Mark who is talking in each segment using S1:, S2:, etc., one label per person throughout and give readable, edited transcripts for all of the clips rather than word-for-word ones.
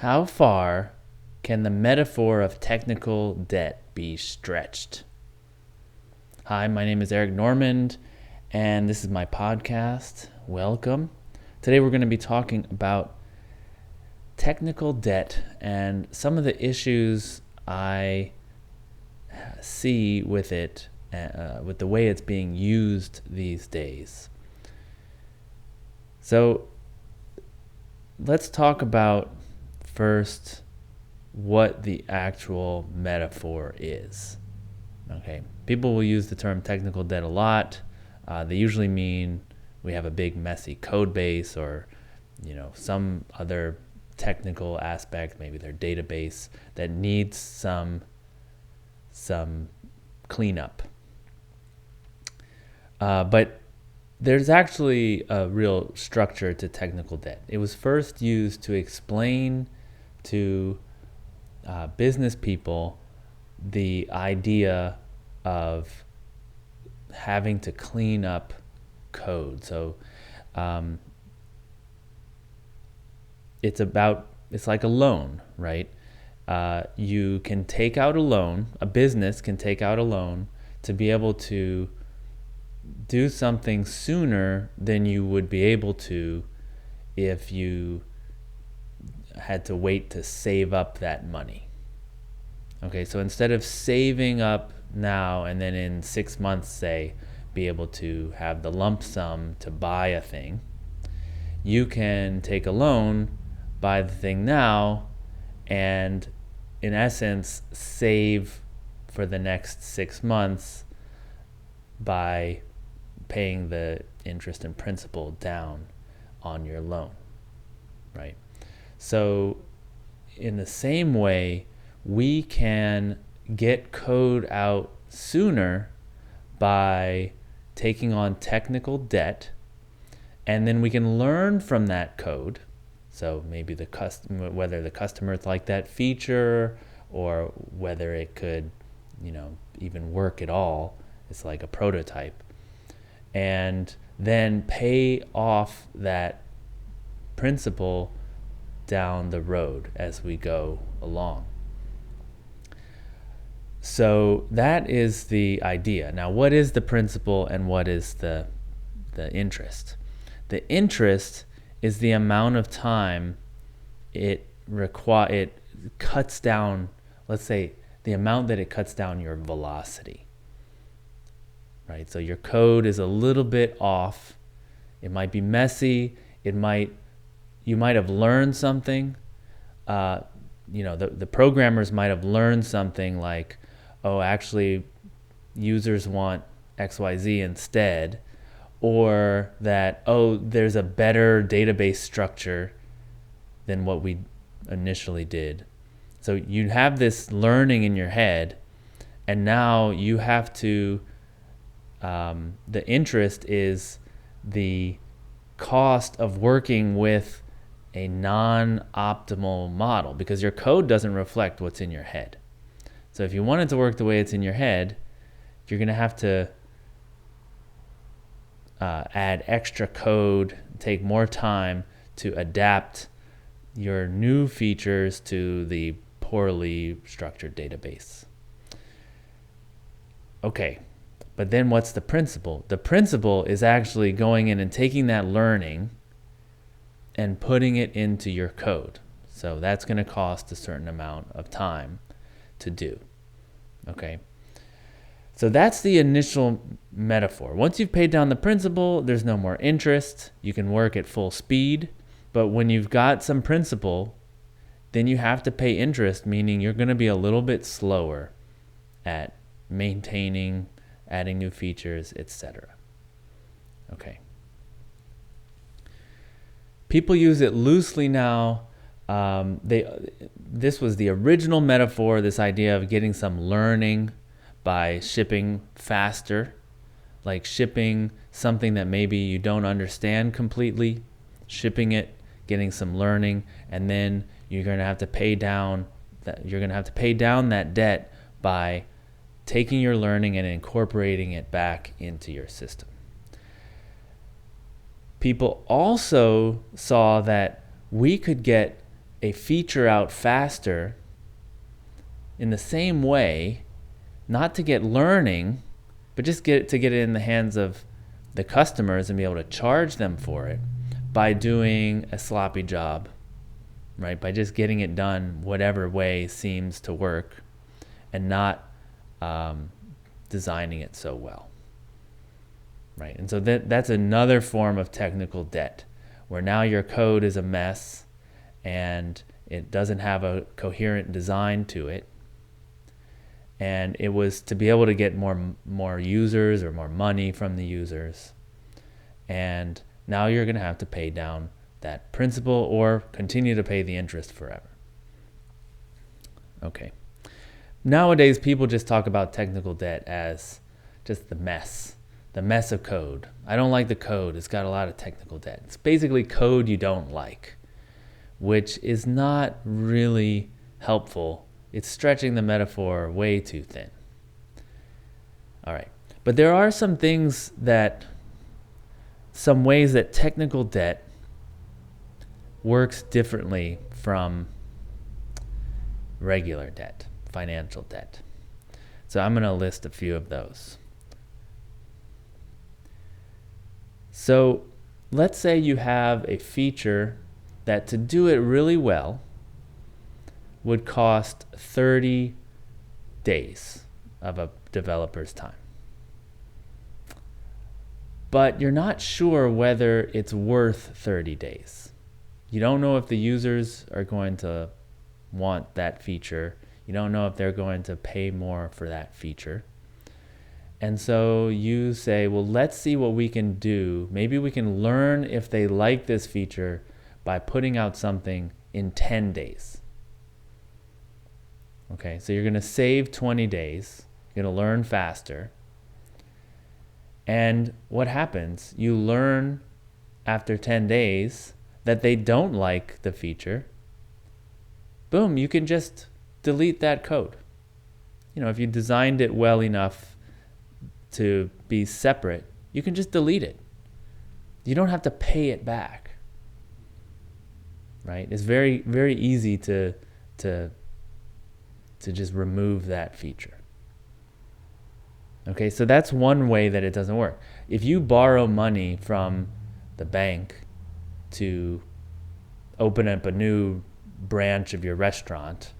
S1: How far can the metaphor of technical debt be stretched? Hi, my name is Eric Normand, and this is my podcast. Welcome. Today we're going to be talking about technical debt and some of the issues I see with it, with the way it's being used these days. So let's talk about first what the actual metaphor is. Okay, people will use the term technical debt a lot. They usually mean we have a big messy code base or some other technical aspect, maybe their database that needs some cleanup. But there's actually a real structure to technical debt. It was first used to explain to business people the idea of having to clean up code. So it's like a loan, right? You can take out a loan, a business can take out a loan to be able to do something sooner than you would be able to if you had to wait to save up that money. Okay, so instead of saving up now and then in 6 months, say, be able to have the lump sum to buy a thing, you can take a loan, buy the thing now, and in essence save for the next 6 months by paying the interest and principal down on your loan, right? So in the same way, we can get code out sooner by taking on technical debt, and then we can learn from that code. So maybe whether the customers like that feature or whether it could, even work at all. It's like a prototype. And then pay off that principal down the road as we go along. So that is the idea. Now, what is the principal and what is the interest? The interest is the amount of time it cuts down, let's say, the amount that it cuts down your velocity. Right? So your code is a little bit off. It might be messy. You might have learned something. The programmers might have learned something like, oh, actually, users want XYZ instead, or that, oh, there's a better database structure than what we initially did. So you have this learning in your head, and now you have to, the interest is the cost of working with a non-optimal model, because your code doesn't reflect what's in your head. So if you want it to work the way it's in your head, you're going to have to add extra code, take more time to adapt your new features to the poorly structured database. Okay, but then what's the principle? The principle is actually going in and taking that learning and putting it into your code. So that's going to cost a certain amount of time to do. Okay. So that's the initial metaphor. Once you've paid down the principal, there's no more interest. You can work at full speed. But when you've got some principal, then you have to pay interest, meaning you're going to be a little bit slower at maintaining, adding new features, etc. Okay. People use it loosely now. This was the original metaphor, this idea of getting some learning by shipping faster, like shipping something that maybe you don't understand completely, shipping it, getting some learning, and then you're going to have to pay down that debt by taking your learning and incorporating it back into your system. People also saw that we could get a feature out faster in the same way, not to get learning, but just get it in the hands of the customers and be able to charge them for it by doing a sloppy job, right? By just getting it done whatever way seems to work and not designing it so well, right? And so that's another form of technical debt, where now your code is a mess and it doesn't have a coherent design to it. And it was to be able to get more users or more money from the users. And now you're going to have to pay down that principal or continue to pay the interest forever. Okay. Nowadays, people just talk about technical debt as just the mess of code. I don't like the code. It's got a lot of technical debt. It's basically code you don't like, which is not really helpful. It's stretching the metaphor way too thin. All right. But there are some ways that technical debt works differently from regular debt, financial debt. So I'm going to list a few of those. So let's say you have a feature that, to do it really well, would cost 30 days of a developer's time. But you're not sure whether it's worth 30 days. You don't know if the users are going to want that feature. You don't know if they're going to pay more for that feature. And so you say, well, let's see what we can do. Maybe we can learn if they like this feature by putting out something in 10 days. Okay, so you're going to save 20 days. You're going to learn faster. And what happens? You learn after 10 days that they don't like the feature. Boom, you can just delete that code. If you designed it well enough to be separate, you can just delete it. You don't have to pay it back. Right? It's very, very easy to just remove that feature. Okay, so that's one way that it doesn't work. If you borrow money from the bank to open up a new branch of your restaurant,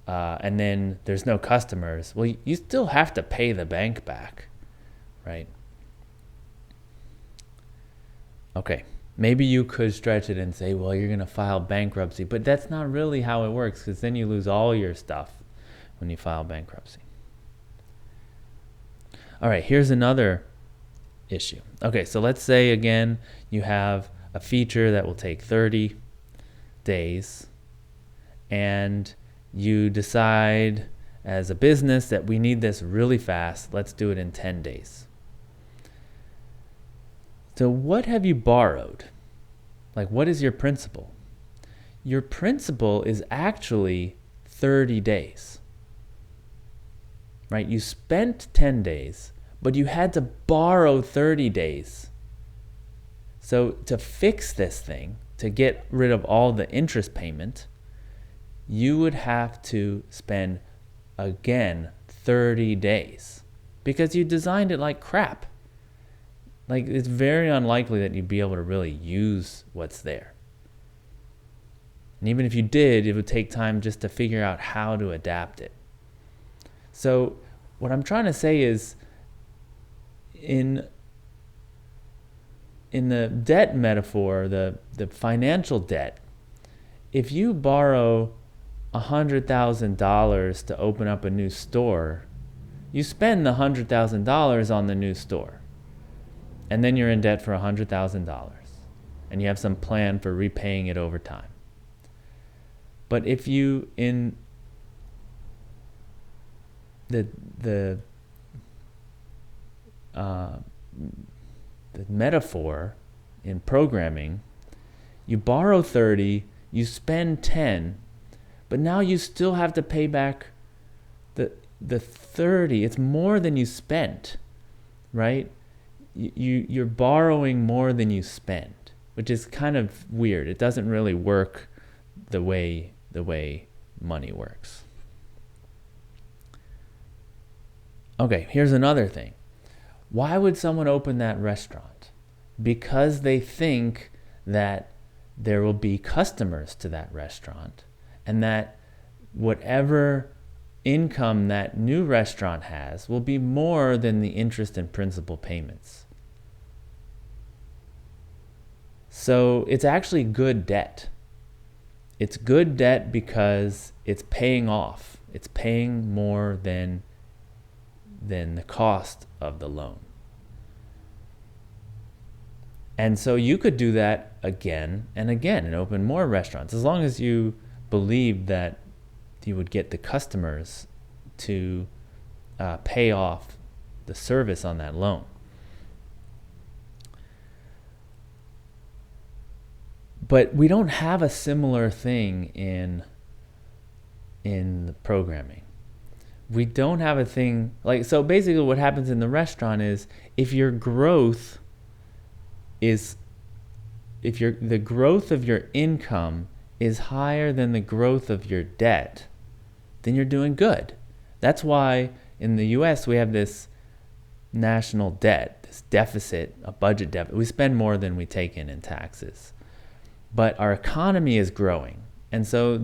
S1: and then there's no customers, well, you still have to pay the bank back, right? Okay, maybe you could stretch it and say, well, you're going to file bankruptcy, but that's not really how it works, because then you lose all your stuff when you file bankruptcy. All right, here's another issue. Okay, so let's say, again, you have a feature that will take 30 days, and you decide as a business that we need this really fast. Let's do it in 10 days. So what have you borrowed? Like, what is your principal? Your principal is actually 30 days. Right? You spent 10 days, but you had to borrow 30 days. So to fix this thing, to get rid of all the interest payment, you would have to spend, again, 30 days because you designed it like crap. Like, it's very unlikely that you'd be able to really use what's there. And even if you did, it would take time just to figure out how to adapt it. So what I'm trying to say is, in the debt metaphor, the financial debt, if you borrow $100,000 to open up a new store, you spend the $100,000 on the new store. And then you're in debt for $100,000. And you have some plan for repaying it over time. But if you, in the metaphor in programming, you borrow 30, you spend 10, but now you still have to pay back the 30. It's more than you spent, right? You're borrowing more than you spend, which is kind of weird. It doesn't really work the way money works. Okay, here's another thing. Why would someone open that restaurant? Because they think that there will be customers to that restaurant, and that whatever income that new restaurant has will be more than the interest and principal payments. So it's actually good debt. It's good debt because it's paying off. It's paying more than the cost of the loan. And so you could do that again and again and open more restaurants, as long as you believe that you would get the customers to pay off the service on that loan. But we don't have a similar thing in the programming. We don't have a thing like, so basically what happens in the restaurant is if the growth of your income is higher than the growth of your debt, then you're doing good. That's why in the US we have this national debt, this deficit, a budget deficit. We spend more than we take in taxes. But our economy is growing. And so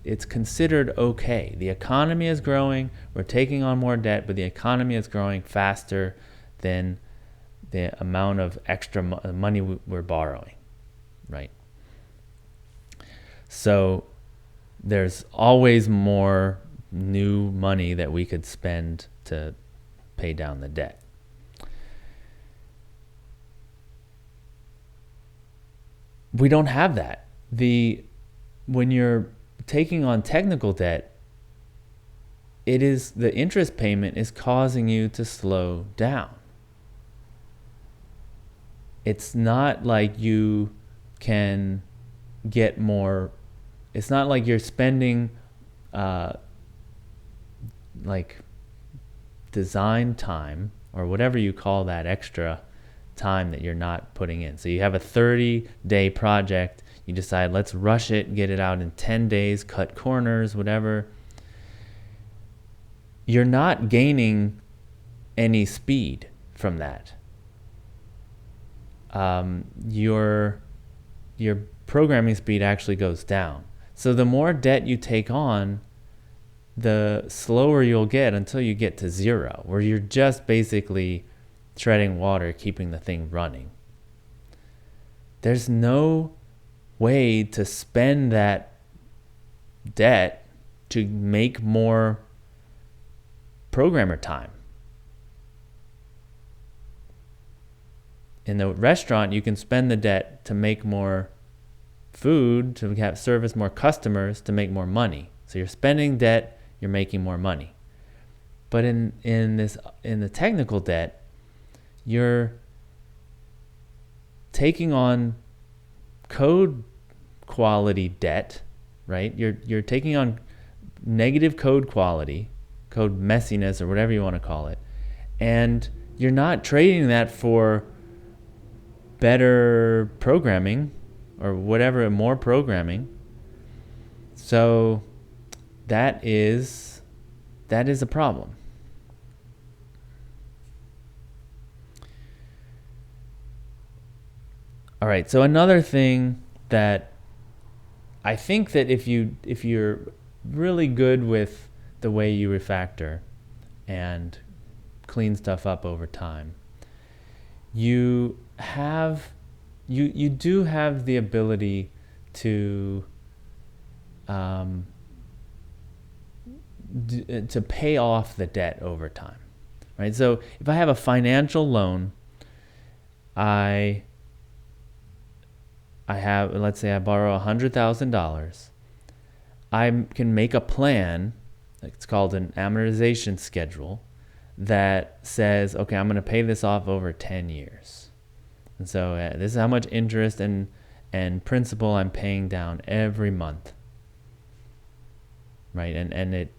S1: it's considered okay. The economy is growing, we're taking on more debt, but the economy is growing faster than the amount of extra money we're borrowing, right? So there's always more new money that we could spend to pay down the debt. We don't have that. When you're taking on technical debt, the interest payment is causing you to slow down. It's not like you can get more. It's not like you're spending like design time or whatever you call that extra time that you're not putting in. So you have a 30-day project. You decide, let's rush it, get it out in 10 days, cut corners, whatever. You're not gaining any speed from that. Your programming speed actually goes down. So the more debt you take on, the slower you'll get until you get to zero, where you're just basically treading water, keeping the thing running. There's no way to spend that debt to make more programmer time. In the restaurant, you can spend the debt to make more food, to service more customers, to make more money. So you're spending debt, you're making more money. But in the technical debt, you're taking on code quality debt, right? You're taking on negative code quality, code messiness, or whatever you want to call it, and you're not trading that for better programming or whatever, more programming. So that is a problem. All right, so another thing that I think that if you're really good with the way you refactor and clean stuff up over time, you do have the ability to pay off the debt over time, right? So if I have a financial loan, let's say I borrow $100,000. I can make a plan, it's called an amortization schedule, that says, okay, I'm going to pay this off over 10 years. And so this is how much interest and principal I'm paying down every month, right? And it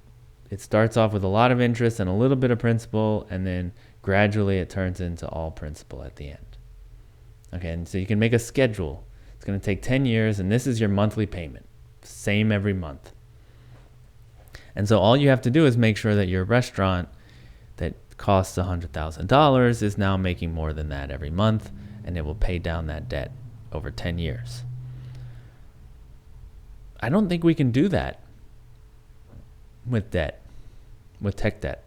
S1: starts off with a lot of interest and a little bit of principal, and then gradually it turns into all principal at the end. Okay, and so you can make a schedule. It's going to take 10 years, and this is your monthly payment. same every month. And so all you have to do is make sure that your restaurant that costs $100,000 is now making more than that every month, and it will pay down that debt over 10 years. I don't think we can do that with debt, with tech debt.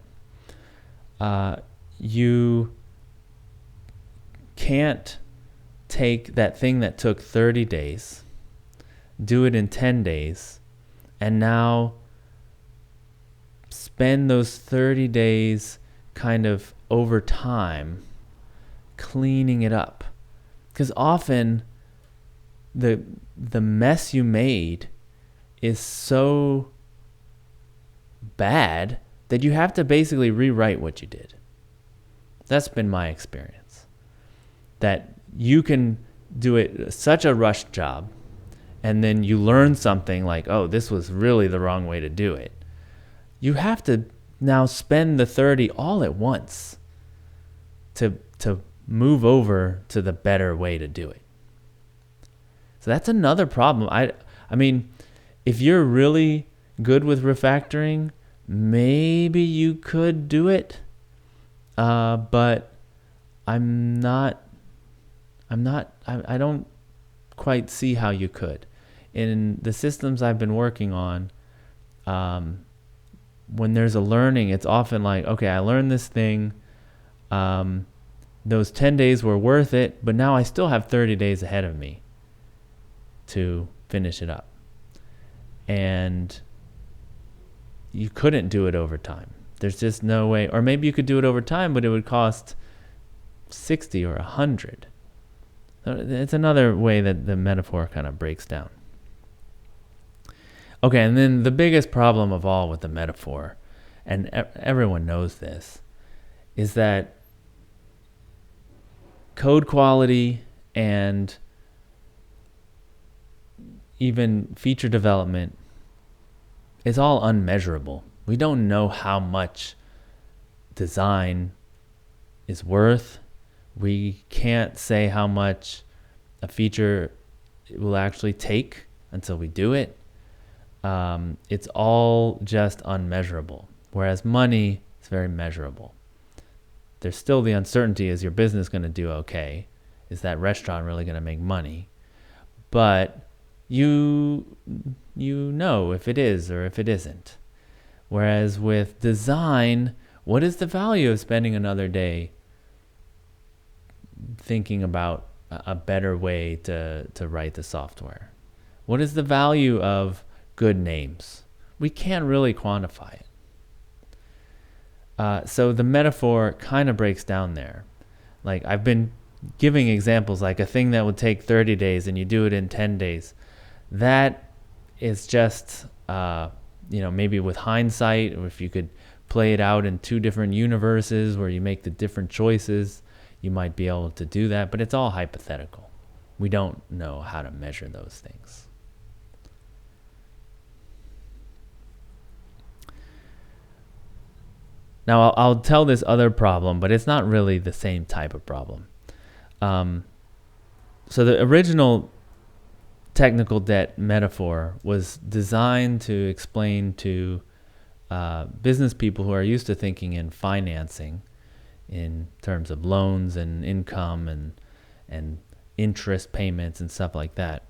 S1: You can't take that thing that took 30 days, do it in 10 days, and now spend those 30 days kind of over time cleaning it up. Because often the mess you made is so bad that you have to basically rewrite what you did. That's been my experience. That you can do it such a rushed job, and then you learn something like, oh, this was really the wrong way to do it. You have to now spend the 30 all at once to move over to the better way to do it. So that's another problem. I mean, if you're really good with refactoring, maybe you could do it, but I don't quite see how you could. In the systems I've been working on, when there's a learning, it's often like, okay, I learned this thing. Those 10 days were worth it, but now I still have 30 days ahead of me to finish it up. And you couldn't do it over time. There's just no way. Or maybe you could do it over time, but it would cost 60 or 100. So it's another way that the metaphor kind of breaks down. Okay, and then the biggest problem of all with the metaphor, and everyone knows this, is that code quality and even feature development is all unmeasurable. We don't know how much design is worth. We can't say how much a feature will actually take until we do it. It's all just unmeasurable. Whereas money is very measurable. There's still the uncertainty, is your business going to do okay? Is that restaurant really going to make money? But you know if it is or if it isn't. Whereas with design, what is the value of spending another day thinking about a better way to write the software? What is the value of good names? We can't really quantify it. So the metaphor kind of breaks down there. Like, I've been giving examples, like a thing that would take 30 days and you do it in 10 days. That is just, maybe with hindsight, or if you could play it out in two different universes where you make the different choices, you might be able to do that. But it's all hypothetical. We don't know how to measure those things. Now, I'll tell this other problem, but it's not really the same type of problem. So the original technical debt metaphor was designed to explain to business people who are used to thinking in financing in terms of loans and income and interest payments and stuff like that.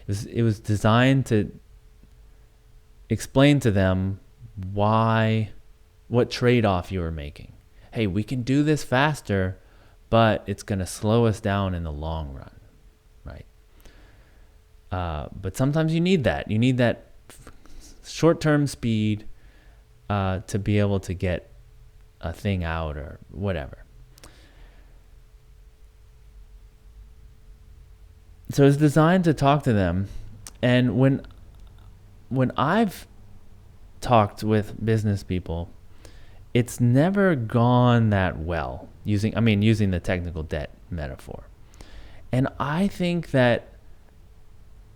S1: It was designed to explain to them what trade-off you were making. Hey, we can do this faster, but it's going to slow us down in the long run, right? But sometimes you need that. You need that short-term speed to be able to get a thing out or whatever. So it's designed to talk to them. And when I've talked with business people, it's never gone that well using the technical debt metaphor. And I think that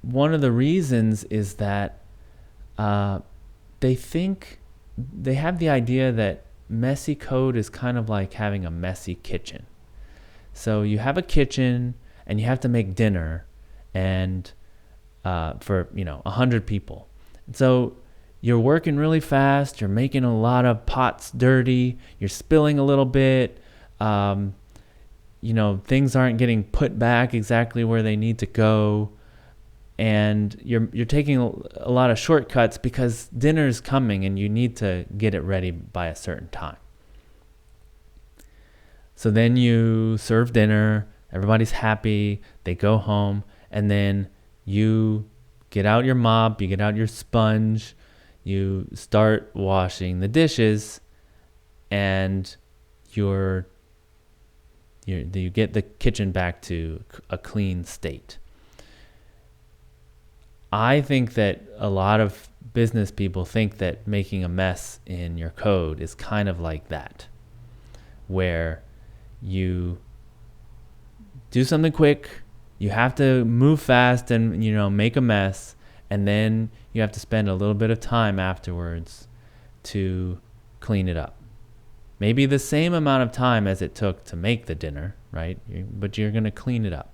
S1: one of the reasons is that they have the idea that messy code is kind of like having a messy kitchen. So you have a kitchen and you have to make dinner, and for 100 people. And so you're working really fast. You're making a lot of pots dirty. You're spilling a little bit. Things aren't getting put back exactly where they need to go. And you're taking a lot of shortcuts because dinner's coming and you need to get it ready by a certain time. So then you serve dinner, everybody's happy, they go home, and then you get out your mop, you get out your sponge, you start washing the dishes, and you get the kitchen back to a clean state. I think that a lot of business people think that making a mess in your code is kind of like that, where you do something quick, you have to move fast and make a mess, and then you have to spend a little bit of time afterwards to clean it up. Maybe the same amount of time as it took to make the dinner, right? But you're going to clean it up.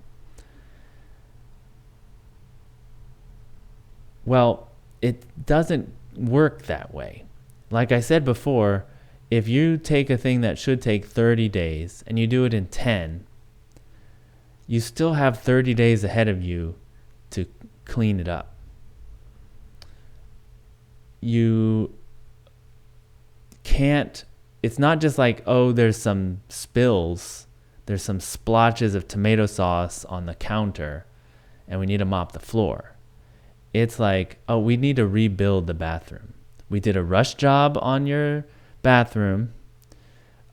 S1: Well, it doesn't work that way. Like I said before, if you take a thing that should take 30 days and you do it in 10, you still have 30 days ahead of you to clean it up. You can't, it's not just like, oh, there's some spills, there's some splotches of tomato sauce on the counter and we need to mop the floor. It's like, oh, we need to rebuild the bathroom. We did a rush job on your bathroom.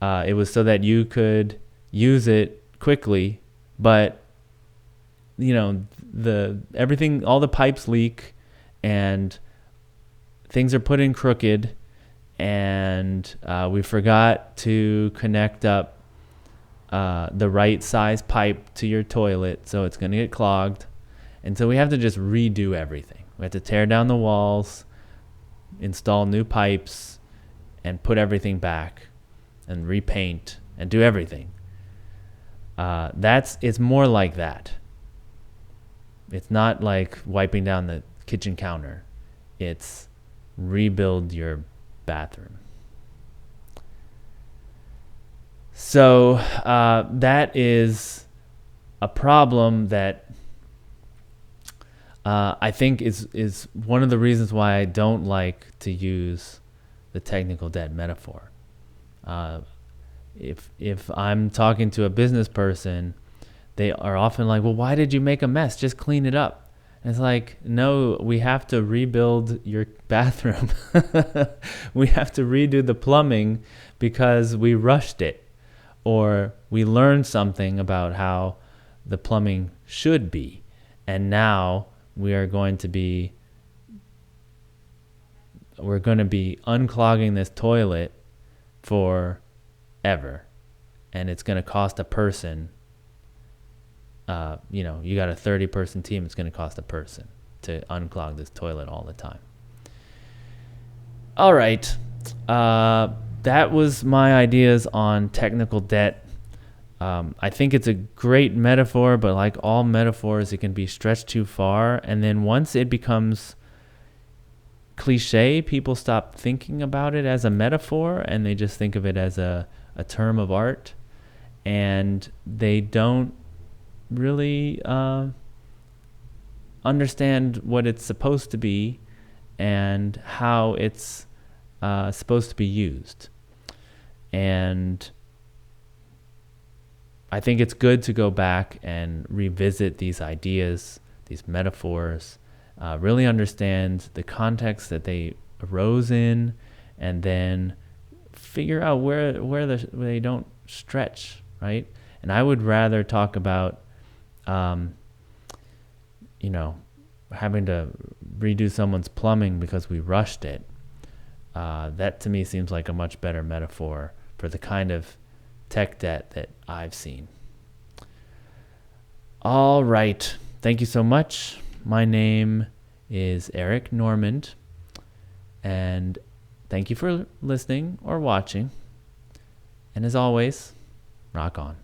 S1: It was so that you could use it quickly, but everything, all the pipes leak and things are put in crooked, and we forgot to connect up the right size pipe to your toilet, so it's going to get clogged. And so we have to just redo everything. We have to tear down the walls, install new pipes, and put everything back, and repaint, and do everything. It's more like that. It's not like wiping down the kitchen counter. It's rebuild your bathroom. So that is a problem that I think is one of the reasons why I don't like to use the technical debt metaphor. If I'm talking to a business person, they are often like, well, why did you make a mess? Just clean it up. And it's like, no, we have to rebuild your bathroom. We have to redo the plumbing because we rushed it, or we learned something about how the plumbing should be. And now we are going to be unclogging this toilet forever, and it's going to cost a person. You got a 30-person team. It's going to cost a person to unclog this toilet all the time. All right, that was my ideas on technical debt. I think it's a great metaphor, but like all metaphors, it can be stretched too far. And then once it becomes cliche, people stop thinking about it as a metaphor, and they just think of it as a term of art. And they don't really understand what it's supposed to be and how it's supposed to be used. And I think it's good to go back and revisit these ideas, these metaphors, really understand the context that they arose in, and then figure out where they don't stretch, right? And I would rather talk about, having to redo someone's plumbing because we rushed it. That to me seems like a much better metaphor for the kind of tech debt that I've seen. All right. Thank you so much. My name is Eric Normand, and thank you for listening or watching. And as always, rock on.